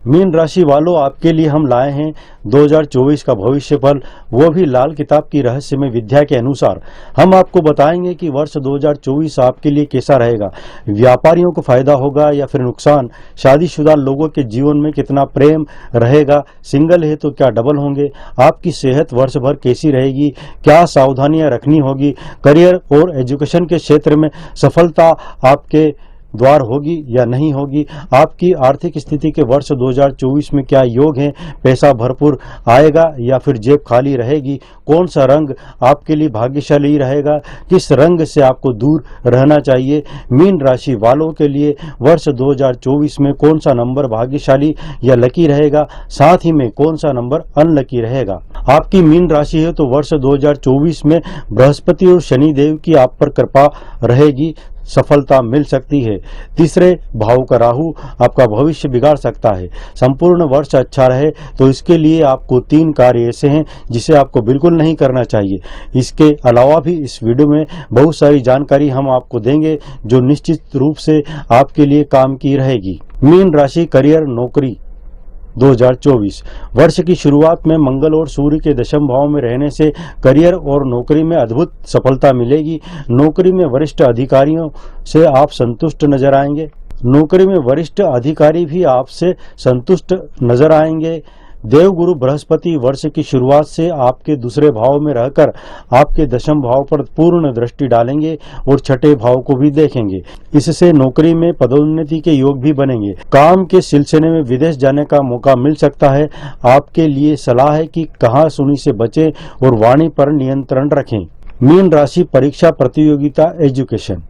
Mean राशि वालों, आपके लिए हम लाए हैं 2024 का भविष्य फल, वो भी लाल किताब की रहस्यमय विद्या के अनुसार। हम आपको बताएंगे कि वर्ष 2024 आपके लिए कैसा रहेगा, व्यापारियों को फायदा होगा या फिर नुकसान, शादीशुदा लोगों के जीवन में कितना प्रेम रहेगा, सिंगल है तो क्या डबल होंगे, आपकी सेहत वर्ष भर कैसी रहेगी, क्या सावधानियां रखनी होगी, करियर और एजुकेशन के क्षेत्र में सफलता आपके द्वार होगी या नहीं होगी, आपकी आर्थिक स्थिति के वर्ष 2024 में क्या योग है, पैसा भरपूर आएगा या फिर जेब खाली रहेगी, कौन सा रंग आपके लिए भाग्यशाली रहेगा, किस रंग से आपको दूर रहना चाहिए। मीन राशि वालों के लिए वर्ष 2024 में कौन सा नंबर भाग्यशाली या लकी रहेगा, साथ ही में कौन सा नंबर अनलकी रहेगा। आपकी मीन राशि है तो वर्ष 2024 में बृहस्पति और शनि देव की आप पर कृपा रहेगी, सफलता मिल सकती है। तीसरे भाव का राहु आपका भविष्य बिगाड़ सकता है। संपूर्ण वर्ष अच्छा रहे तो इसके लिए आपको 3 कार्य ऐसे हैं जिसे आपको बिल्कुल नहीं करना चाहिए। इसके अलावा भी इस वीडियो में बहुत सारी जानकारी हम आपको देंगे जो निश्चित रूप से आपके लिए काम की रहेगी। मीन राशि, करियर, नौकरी 2024 वर्ष की शुरुआत में मंगल और सूर्य के दशम भाव में रहने से करियर और नौकरी में अद्भुत सफलता मिलेगी। नौकरी में वरिष्ठ अधिकारियों से आप संतुष्ट नजर आएंगे। नौकरी में वरिष्ठ अधिकारी भी आपसे संतुष्ट नजर आएंगे। देवगुरु बृहस्पति वर्ष की शुरुआत से आपके दूसरे भाव में रहकर आपके दशम भाव पर पूर्ण दृष्टि डालेंगे और छठे भाव को भी देखेंगे। इससे नौकरी में पदोन्नति के योग भी बनेंगे। काम के सिलसिले में विदेश जाने का मौका मिल सकता है। आपके लिए सलाह है कि कहाँ सुनी से बचें और वाणी पर नियंत्रण रखें। मीन राशि, परीक्षा, प्रतियोगिता, एजुकेशन।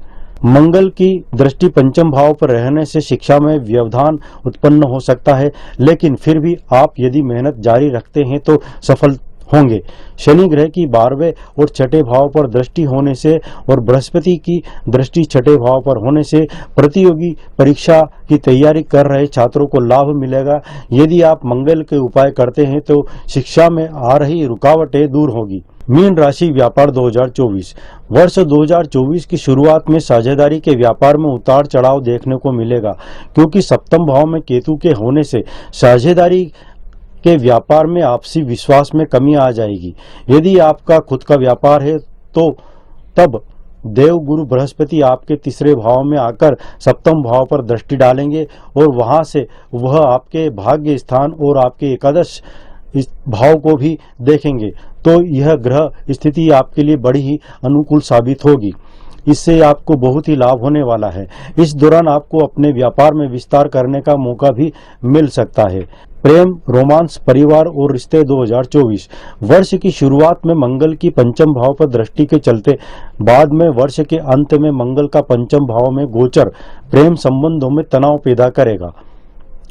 मंगल की दृष्टि पंचम भाव पर रहने से शिक्षा में व्यवधान उत्पन्न हो सकता है, लेकिन फिर भी आप यदि मेहनत जारी रखते हैं तो सफल होंगे। शनि ग्रह की 12वें और छठे भाव पर दृष्टि होने से और बृहस्पति की दृष्टि छठे भाव पर होने से प्रतियोगी परीक्षा की तैयारी कर रहे छात्रों को लाभ मिलेगा। यदि आप मंगल के उपाय करते हैं तो शिक्षा में आ रही रुकावटें दूर होगी। मीन राशि, व्यापार 2024 वर्ष 2024 की शुरुआत में साझेदारी के व्यापार में उतार चढ़ाव देखने को मिलेगा, क्योंकि सप्तम भाव में केतु के होने से साझेदारी के व्यापार में आपसी विश्वास में कमी आ जाएगी। यदि आपका खुद का व्यापार है तो तब देव गुरु बृहस्पति आपके तीसरे भाव में आकर सप्तम भाव पर दृष्टि डालेंगे और वहां से वह आपके भाग्य स्थान और आपके एकादश इस भाव को भी देखेंगे, तो यह ग्रह स्थिति आपके लिए बड़ी ही अनुकूल साबित होगी। इससे आपको बहुत ही लाभ होने वाला है। इस दौरान आपको अपने व्यापार में विस्तार करने का मौका भी मिल सकता है। प्रेम, रोमांस, परिवार और रिश्ते 2024 वर्ष की शुरुआत में मंगल की पंचम भाव पर दृष्टि के चलते बाद में वर्ष के अंत में मंगल का पंचम भाव में गोचर प्रेम संबंधों में तनाव पैदा करेगा।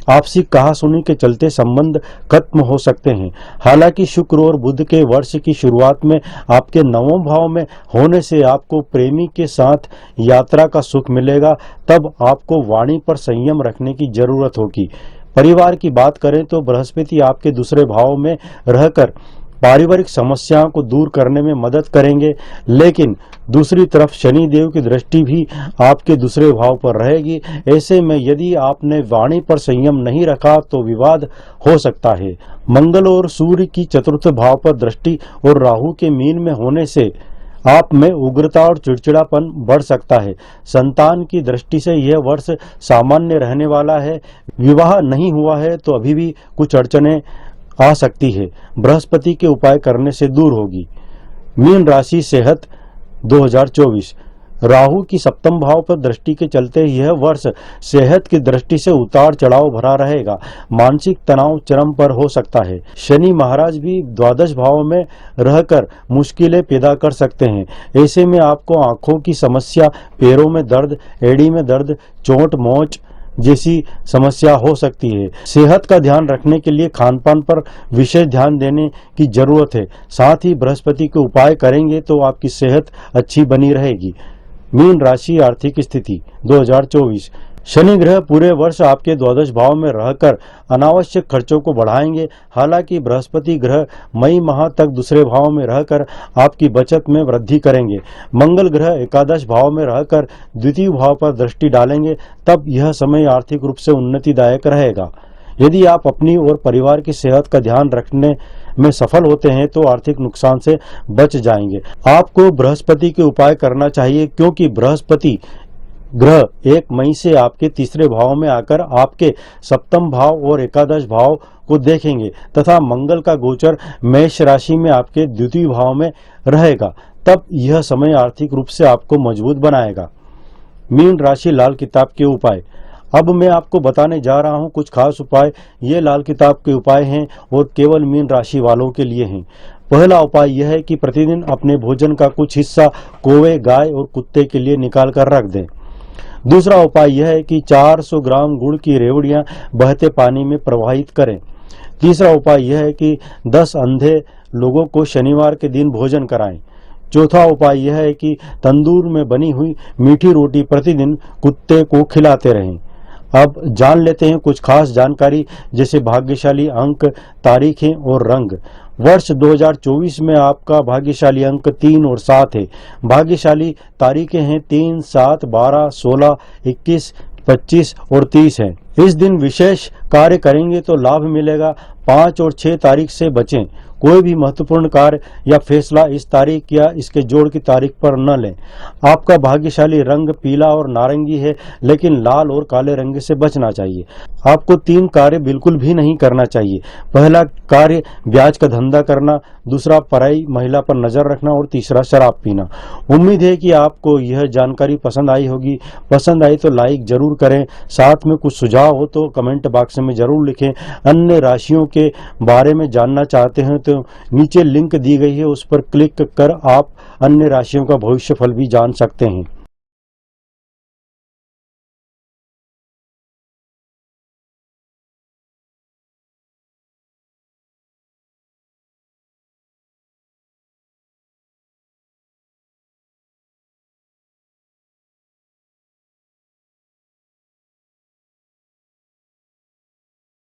आपसी कहासुनी के चलते संबंध खत्म हो सकते हैं। हालांकि शुक्र और बुध के वर्ष की शुरुआत में आपके नवम भाव में होने से आपको प्रेमी के साथ यात्रा का सुख मिलेगा। तब आपको वाणी पर संयम रखने की जरूरत होगी। परिवार की बात करें तो बृहस्पति आपके दूसरे भाव में रहकर पारिवारिक समस्याओं को दूर करने में मदद करेंगे, लेकिन दूसरी तरफ शनि देव की दृष्टि भी आपके दूसरे भाव पर रहेगी। ऐसे में यदि आपने वाणी पर संयम नहीं रखा तो विवाद हो सकता है। मंगल और सूर्य की चतुर्थ भाव पर दृष्टि और राहु के मीन में होने से आप में उग्रता और चिड़चिड़ापन बढ़ सकता है। संतान की दृष्टि से यह वर्ष सामान्य रहने वाला है। विवाह नहीं हुआ है तो अभी भी कुछ अड़चनें आ सकती है, बृहस्पति के उपाय करने से दूर होगी। मीन राशि, सेहत 2024 राहु की सप्तम भाव पर दृष्टि के चलते यह वर्ष सेहत की दृष्टि से उतार चढ़ाव भरा रहेगा। मानसिक तनाव चरम पर हो सकता है। शनि महाराज भी द्वादश भाव में रहकर मुश्किलें पैदा कर सकते हैं। ऐसे में आपको आंखों की समस्या, पैरों में दर्द, एड़ी में दर्द, चोट मोच जैसी समस्या हो सकती है। सेहत का ध्यान रखने के लिए खान पान पर विशेष ध्यान देने की जरूरत है। साथ ही बृहस्पति के उपाय करेंगे तो आपकी सेहत अच्छी बनी रहेगी। मीन राशि, आर्थिक स्थिति 2024 शनि ग्रह पूरे वर्ष आपके द्वादश भाव में रहकर अनावश्यक खर्चों को बढ़ाएंगे। हालांकि बृहस्पति ग्रह मई माह तक दूसरे भाव में रहकर आपकी बचत में वृद्धि करेंगे। मंगल ग्रह एकादश भाव में रहकर द्वितीय भाव पर दृष्टि डालेंगे। तब यह समय आर्थिक रूप से उन्नतिदायक रहेगा। यदि आप अपनी और परिवार की सेहत का ध्यान रखने में सफल होते हैं तो आर्थिक नुकसान से बच जाएंगे। आपको बृहस्पति के उपाय करना चाहिए, क्योंकि बृहस्पति ग्रह 1 मई से आपके तीसरे भाव में आकर आपके सप्तम भाव और एकादश भाव को देखेंगे तथा मंगल का गोचर मेष राशि में आपके द्वितीय भाव में रहेगा। तब यह समय आर्थिक रूप से आपको मजबूत बनाएगा। मीन राशि लाल किताब के उपाय। अब मैं आपको बताने जा रहा हूं कुछ खास उपाय। ये लाल किताब के उपाय हैं और केवल मीन राशि वालों के लिए हैं। पहला उपाय यह है कि प्रतिदिन अपने भोजन का कुछ हिस्सा कौवे, गाय और कुत्ते के लिए निकाल कर रख दें। दूसरा उपाय यह है कि 400 ग्राम गुड़ की रेवड़ियां बहते पानी में प्रवाहित करें। तीसरा उपाय यह है कि 10 अंधे लोगों को शनिवार के दिन भोजन कराएं। चौथा उपाय यह है कि तंदूर में बनी हुई मीठी रोटी प्रतिदिन कुत्ते को खिलाते रहें। अब जान लेते हैं कुछ खास जानकारी, जैसे भाग्यशाली अंक, तारीखें और रंग। वर्ष 2024 में आपका भाग्यशाली अंक 3 और 7 है। भाग्यशाली तारीखें हैं 3, 7, 12, 16, 21, 25 और 30 है। इस दिन विशेष कार्य करेंगे तो लाभ मिलेगा। 5 और 6 तारीख से बचें। कोई भी महत्वपूर्ण कार्य या फैसला इस तारीख या इसके जोड़ की तारीख पर न लें। आपका भाग्यशाली रंग पीला और नारंगी है, लेकिन लाल और काले रंग से बचना चाहिए। आपको 3 कार्य बिल्कुल भी नहीं करना चाहिए। पहला कार्य ब्याज का धंधा करना, दूसरा पराई महिला पर नजर रखना और तीसरा शराब पीना। उम्मीद है कि आपको यह जानकारी पसंद आई होगी। पसंद आई तो लाइक जरूर करें। साथ में कुछ सुझाव हो तो कमेंट बॉक्स में जरूर लिखें। अन्य राशियों के बारे में जानना चाहते हैं तो नीचे लिंक दी गई है, उस पर क्लिक कर आप अन्य राशियों का भविष्यफल भी जान सकते हैं।